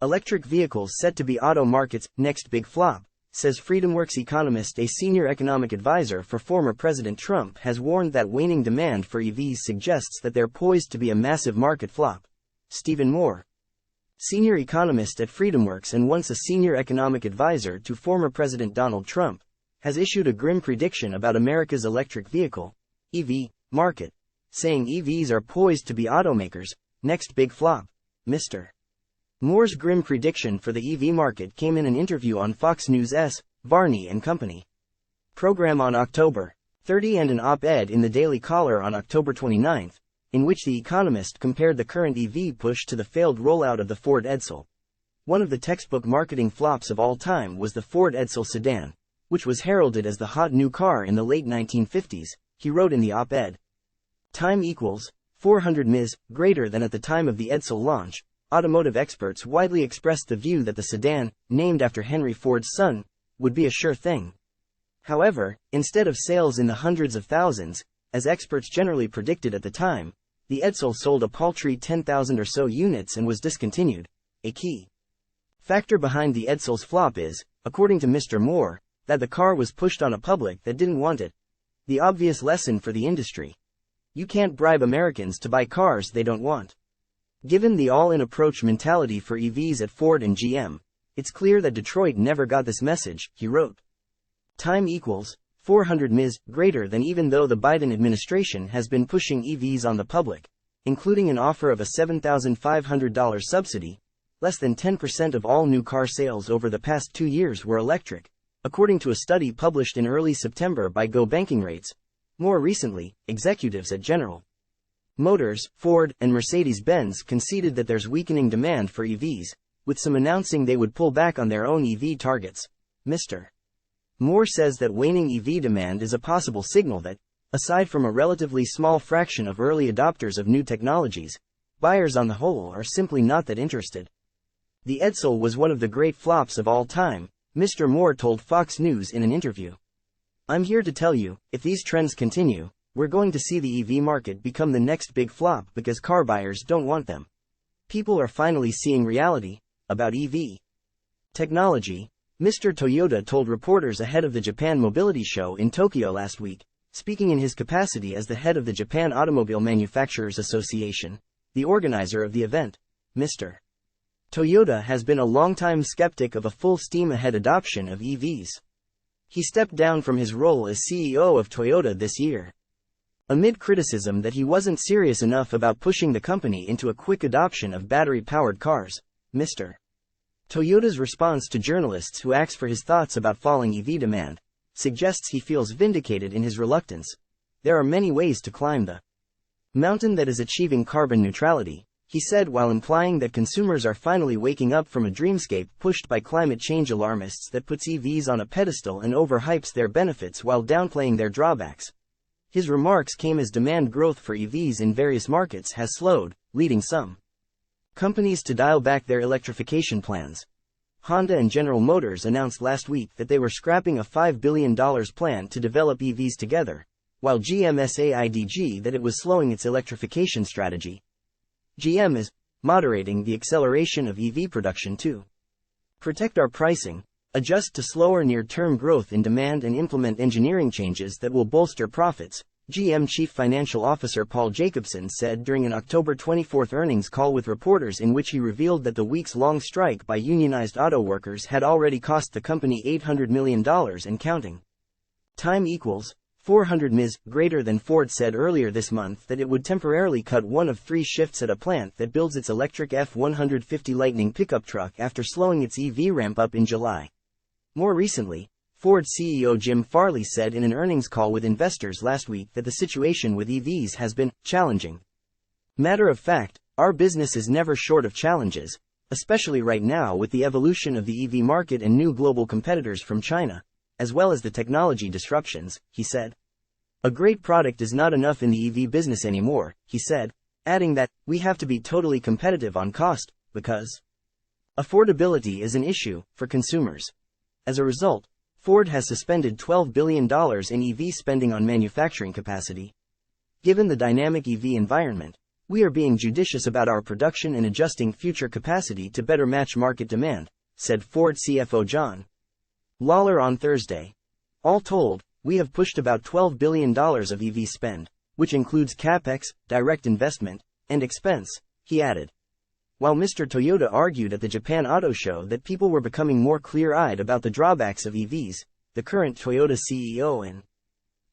Electric vehicles set to be auto market's next big flop, says FreedomWorks Economist. A senior economic advisor for former President Trump has warned that waning demand for EVs suggests that they're poised to be a massive market flop. Stephen Moore, senior economist at FreedomWorks and once a senior economic advisor to former President Donald Trump, has issued a grim prediction about America's electric vehicle (EV) market, saying EVs are poised to be automakers' next big flop. Mr. Moore's grim prediction for the EV market came in an interview on Fox News' Varney Co. program on October 30 and an op-ed in the Daily Caller on October 29, in which the economist compared the current EV push to the failed rollout of the Ford Edsel. One of the textbook marketing flops of all time was the Ford Edsel sedan, which was heralded as the hot new car in the late 1950s, he wrote in the op-ed. Time equals 400 ms greater than at the time of the Edsel launch. Automotive experts widely expressed the view that the sedan, named after Henry Ford's son, would be a sure thing. However, instead of sales in the hundreds of thousands, as experts generally predicted at the time, the Edsel sold a paltry 10,000 or so units and was discontinued. A key factor behind the Edsel's flop is, according to Mr. Moore, that the car was pushed on a public that didn't want it. The obvious lesson for the industry: you can't bribe Americans to buy cars they don't want. Given the all-in approach mentality for EVs at Ford and GM, it's clear that Detroit never got this message, he wrote. Time equals 400 ms greater than, even though the Biden administration has been pushing EVs on the public, including an offer of a $7,500 subsidy. Less than 10% of all new car sales over the past 2 years were electric, according to a study published in early September by Go Banking Rates. More recently, executives at General Motors, Ford, and Mercedes-Benz conceded that there's weakening demand for EVs, with some announcing they would pull back on their own EV targets. Mr. Moore says that waning EV demand is a possible signal that, aside from a relatively small fraction of early adopters of new technologies, buyers on the whole are simply not that interested. The Edsel was one of the great flops of all time, Mr. Moore told Fox News in an interview. I'm here to tell you, if these trends continue, we're going to see the EV market become the next big flop because car buyers don't want them. People are finally seeing reality about EV technology, Mr. Toyota told reporters ahead of the Japan Mobility Show in Tokyo last week, speaking in his capacity as the head of the Japan Automobile Manufacturers Association, the organizer of the event. Mr. Toyota has been a longtime skeptic of a full steam-ahead adoption of EVs. He stepped down from his role as CEO of Toyota this year, amid criticism that he wasn't serious enough about pushing the company into a quick adoption of battery-powered cars. Mr. Toyota's response to journalists who asked for his thoughts about falling EV demand suggests he feels vindicated in his reluctance. There are many ways to climb the mountain that is achieving carbon neutrality, he said, while implying that consumers are finally waking up from a dreamscape pushed by climate change alarmists that puts EVs on a pedestal and overhypes their benefits while downplaying their drawbacks. His remarks came as demand growth for EVs in various markets has slowed, leading some companies to dial back their electrification plans. Honda and General Motors announced last week that they were scrapping a $5 billion plan to develop EVs together, while GM said that it was slowing its electrification strategy. GM is moderating the acceleration of EV production to protect our pricing, adjust to slower near-term growth in demand, and implement engineering changes that will bolster profits, GM Chief Financial Officer Paul Jacobson said during an October 24 earnings call with reporters, in which he revealed that the weeks-long strike by unionized auto workers had already cost the company $800 million and counting. Time equals 400 ms greater than. Ford said earlier this month that it would temporarily cut one of 3 shifts at a plant that builds its electric F-150 Lightning pickup truck after slowing its EV ramp-up in July. More recently, Ford CEO Jim Farley said in an earnings call with investors last week that the situation with EVs has been challenging. Matter of fact, our business is never short of challenges, especially right now with the evolution of the EV market and new global competitors from China, as well as the technology disruptions, he said. A great product is not enough in the EV business anymore, he said, adding that, we have to be totally competitive on cost, because affordability is an issue for consumers. As a result, Ford has suspended $12 billion in EV spending on manufacturing capacity. Given the dynamic EV environment, We are being judicious about our production and adjusting future capacity to better match market demand, said Ford CFO John Lawler on Thursday. All told, we have pushed about $12 billion of EV spend, which includes CapEx, direct investment, and expense, he added. While Mr. Toyota argued at the Japan Auto Show that people were becoming more clear-eyed about the drawbacks of EVs, the current Toyota CEO and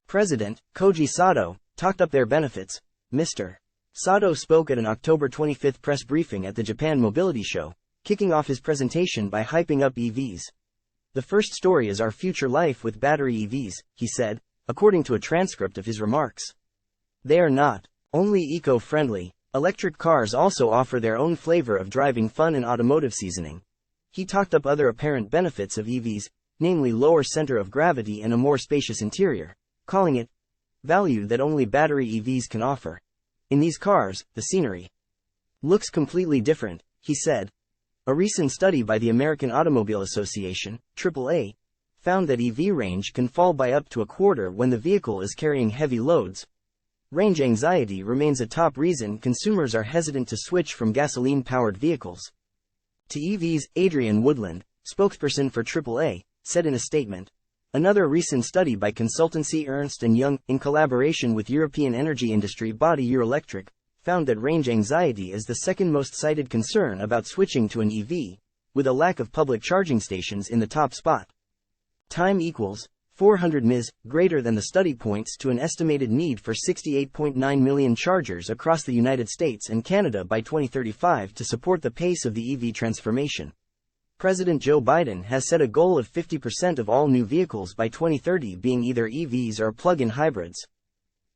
President, Koji Sato, talked up their benefits. Mr. Sato spoke at an October 25 press briefing at the Japan Mobility Show, kicking off his presentation by hyping up EVs. The first story is our future life with battery EVs, he said, according to a transcript of his remarks. They are not only eco-friendly, electric cars also offer their own flavor of driving fun and automotive seasoning. He talked up other apparent benefits of EVs, namely lower center of gravity and a more spacious interior, calling it value that only battery EVs can offer. In these cars, the scenery looks completely different, he said. A recent study by the American Automobile Association, AAA, found that EV range can fall by up to a quarter when the vehicle is carrying heavy loads. Range anxiety remains a top reason consumers are hesitant to switch from gasoline-powered vehicles to EVs, Adrian Woodland, spokesperson for AAA, said in a statement. Another recent study by consultancy Ernst & Young, in collaboration with European energy industry body Eurelectric, found that range anxiety is the second most cited concern about switching to an EV, with a lack of public charging stations in the top spot. Time equals 400 ms, greater than the study points to an estimated need for 68.9 million chargers across the United States and Canada by 2035 to support the pace of the EV transformation. President Joe Biden has set a goal of 50% of all new vehicles by 2030 being either EVs or plug-in hybrids.